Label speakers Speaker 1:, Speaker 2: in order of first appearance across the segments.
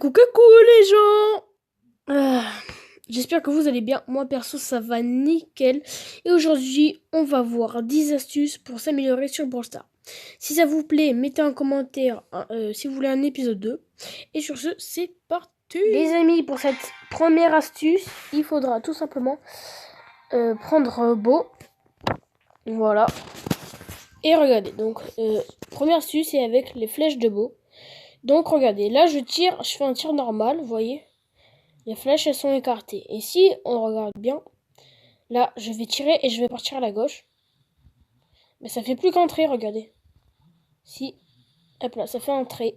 Speaker 1: Coucou les gens. J'espère que vous allez bien. Moi perso ça va nickel. Et aujourd'hui on va voir 10 astuces pour s'améliorer sur Brawl Stars. Si ça vous plaît, mettez un commentaire si vous voulez un épisode 2. Et sur ce, c'est parti. Les amis, pour cette première astuce, il faudra tout simplement prendre Beau. Voilà. Et regardez, donc première astuce c'est avec les flèches de Beau. Donc regardez, là je fais un tir normal, vous voyez. Les flèches elles sont écartées. Et si on regarde bien, là je vais tirer et je vais partir à la gauche. Mais ça fait plus qu'un trait, regardez. Si, hop là, ça fait un trait.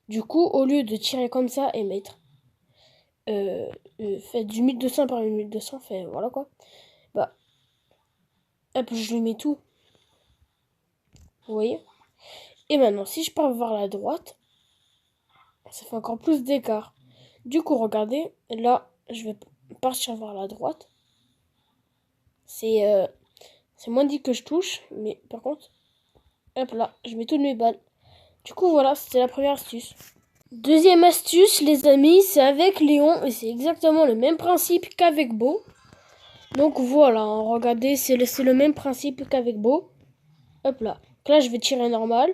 Speaker 1: Du coup, au lieu de tirer comme ça et mettre faites du 1200 par 1200, fait voilà quoi. Bah, hop, je lui mets tout. Vous voyez. Et maintenant, si je pars vers la droite, ça fait encore plus d'écart. Du coup, regardez, là, je vais partir vers la droite. C'est moins dit que je touche, mais par contre, hop là, je mets toutes mes balles. Du coup, voilà, c'était la première astuce. Deuxième astuce, les amis, c'est avec Léon, et c'est exactement le même principe qu'avec Beau. Donc voilà, regardez, c'est le même principe qu'avec Beau. Hop là. Donc là, je vais tirer normal.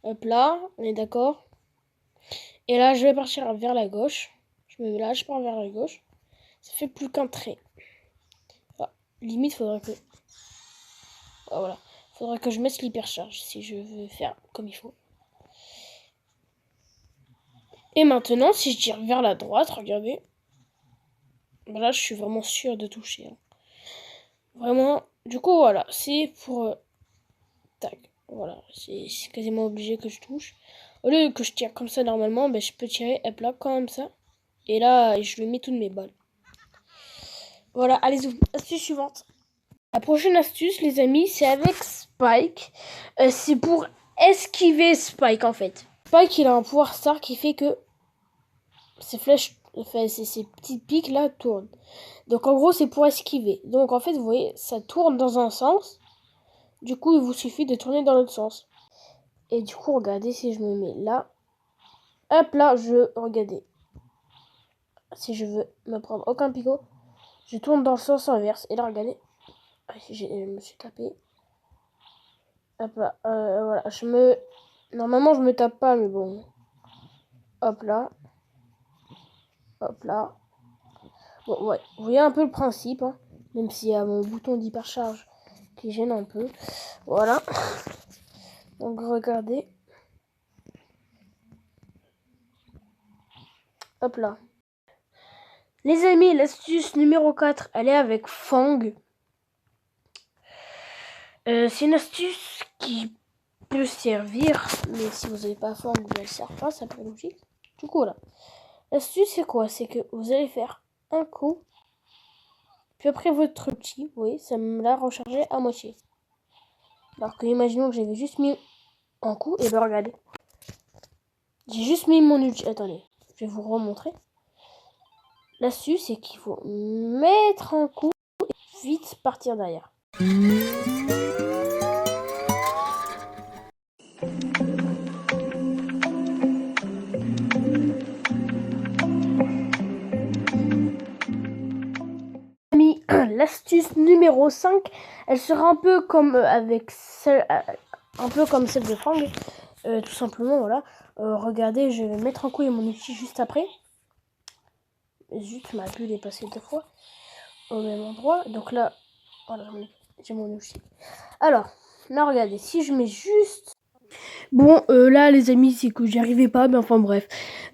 Speaker 1: Hop là, on est d'accord. Et là, je vais partir vers la gauche. Je me mets là, je pars vers la gauche. Ça fait plus qu'un trait. Ah, limite, faudrait que... Ah, voilà. Faudrait que je mette l'hypercharge si je veux faire comme il faut. Et maintenant, si je tire vers la droite, regardez. Là, je suis vraiment sûre de toucher. Hein. Vraiment. Du coup, voilà. C'est pour... tac. Voilà. C'est quasiment obligé que je touche. Au lieu que je tire comme ça normalement, ben, je peux tirer, hop là, comme ça. Et là, je lui mets toutes mes balles. Voilà, allez-y. Astuce suivante. La prochaine astuce, les amis, c'est avec Spike. C'est pour esquiver Spike, en fait. Spike, il a un pouvoir star qui fait que ces flèches, enfin, ces petites piques là tournent. Donc en gros, c'est pour esquiver. Donc en fait, vous voyez, ça tourne dans un sens. Du coup, il vous suffit de tourner dans l'autre sens. Et du coup, regardez, si je me mets là. Hop là, regardez. Si je veux me prendre aucun picot, je tourne dans le sens inverse. Et là, regardez. Je me suis tapé. Hop là, voilà. Normalement, je me tape pas, mais bon. Hop là. Hop là. Bon, ouais. Vous voyez un peu le principe, hein. Même s'il y a mon bouton d'hypercharge qui gêne un peu. Voilà. Donc, regardez. Hop là. Les amis, l'astuce numéro 4, elle est avec Fang. C'est une astuce qui peut servir, mais si vous n'avez pas Fang, elle ne sert pas, ça paraît logique. Du coup, là. L'astuce, c'est quoi? C'est que vous allez faire un coup, puis après votre outil, vous voyez, ça me l'a rechargé à moitié. Alors que imaginons que j'avais juste mis un coup, et ben regardez. J'ai juste mis mon outil. Attendez, je vais vous remontrer. L'astuce, c'est qu'il faut mettre un coup et vite partir derrière. L'astuce numéro 5, elle sera un peu comme celle de Fang. Tout simplement, voilà. Regardez, je vais mettre un coup et mon outil juste après. Zut, m'a pu dépasser 2 fois au même endroit. Donc là, voilà, j'ai mon outil. Alors, là, regardez, si je mets juste... Bon, là, les amis, c'est que j'y arrivais pas, mais enfin, bref.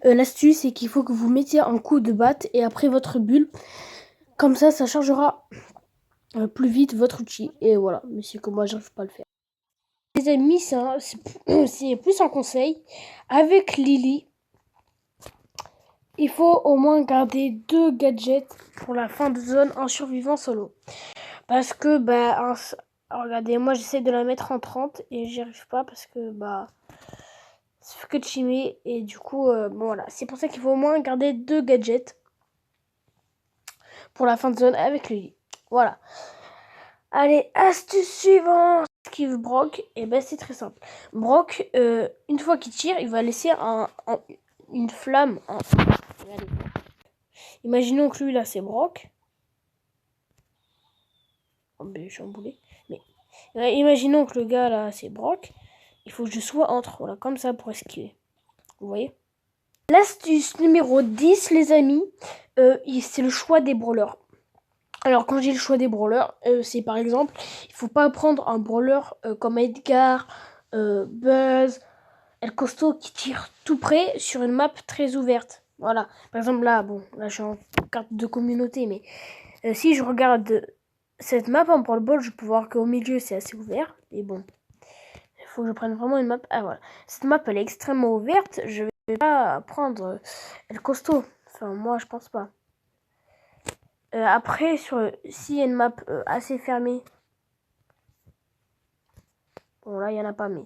Speaker 1: L'astuce, c'est qu'il faut que vous mettiez un coup de batte et après votre bulle. Comme ça chargera plus vite votre outil. Et voilà, mais c'est que moi, j'arrive pas à le faire. Les amis, c'est plus un conseil. Avec Lily, il faut au moins garder 2 gadgets pour la fin de zone en survivant solo. Parce que, bah, regardez, moi j'essaie de la mettre en 30 et j'y arrive pas parce que, bah, ça fait que de chimie. Et du coup, bon, voilà. C'est pour ça qu'il faut au moins garder 2 gadgets pour la fin de zone avec Lily. Voilà. Allez, astuce suivante. Esquive Brock, et ben c'est très simple. Brock, une fois qu'il tire, il va laisser une flamme. Hein. Regardez. Imaginons que lui là c'est Brock. Oh, ben, je suis emboulé. Mais imaginons que le gars là c'est Brock. Il faut que je sois entre. Voilà, comme ça pour esquiver. Vous voyez? L'astuce numéro 10, les amis, c'est le choix des brawlers. Alors, quand j'ai le choix des brawlers, c'est par exemple, il faut pas prendre un brawler comme Edgar, Buzz, El Costo qui tire tout près sur une map très ouverte. Voilà. Par exemple, là, bon, là, je suis en carte de communauté, mais si je regarde cette map en Brawl Ball, je peux voir qu'au milieu, c'est assez ouvert. Et bon, il faut que je prenne vraiment une map. Ah, voilà. Cette map, elle est extrêmement ouverte. Je vais pas prendre El Costo. Enfin, moi, je pense pas. Après, s'il y a une map assez fermée. Bon, là, il n'y en a pas, mais.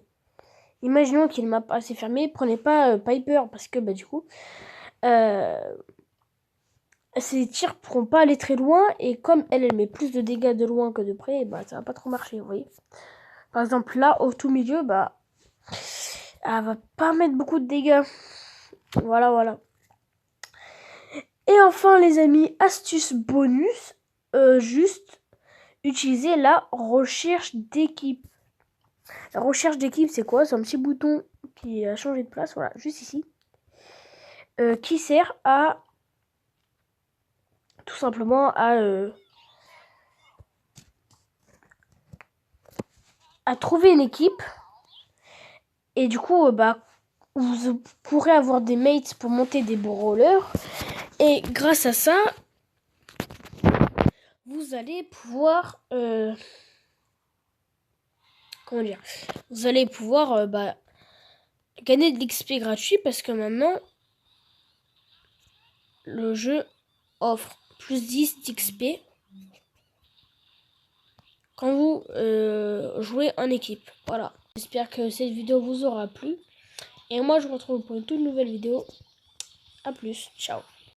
Speaker 1: Imaginons qu'il y ait une map assez fermée. Prenez pas Piper, parce que, bah, du coup. Ses tirs pourront pas aller très loin. Et comme elle met plus de dégâts de loin que de près, bah, ça va pas trop marcher, vous voyez. Par exemple, là, au tout milieu, bah. Elle va pas mettre beaucoup de dégâts. Voilà, voilà. Et enfin, les amis, astuce bonus. Juste utiliser la recherche d'équipe. La recherche d'équipe, c'est quoi? C'est un petit bouton qui a changé de place, voilà, juste ici. Qui sert à tout simplement à trouver une équipe. Et du coup, bah, vous pourrez avoir des mates pour monter des brawlers. Et grâce à ça, vous allez pouvoir... comment dire? Vous allez pouvoir bah, gagner de l'XP gratuit parce que maintenant, le jeu offre plus 10 d'XP quand vous jouez en équipe. Voilà. J'espère que cette vidéo vous aura plu. Et moi, je vous retrouve pour une toute nouvelle vidéo. A plus. Ciao.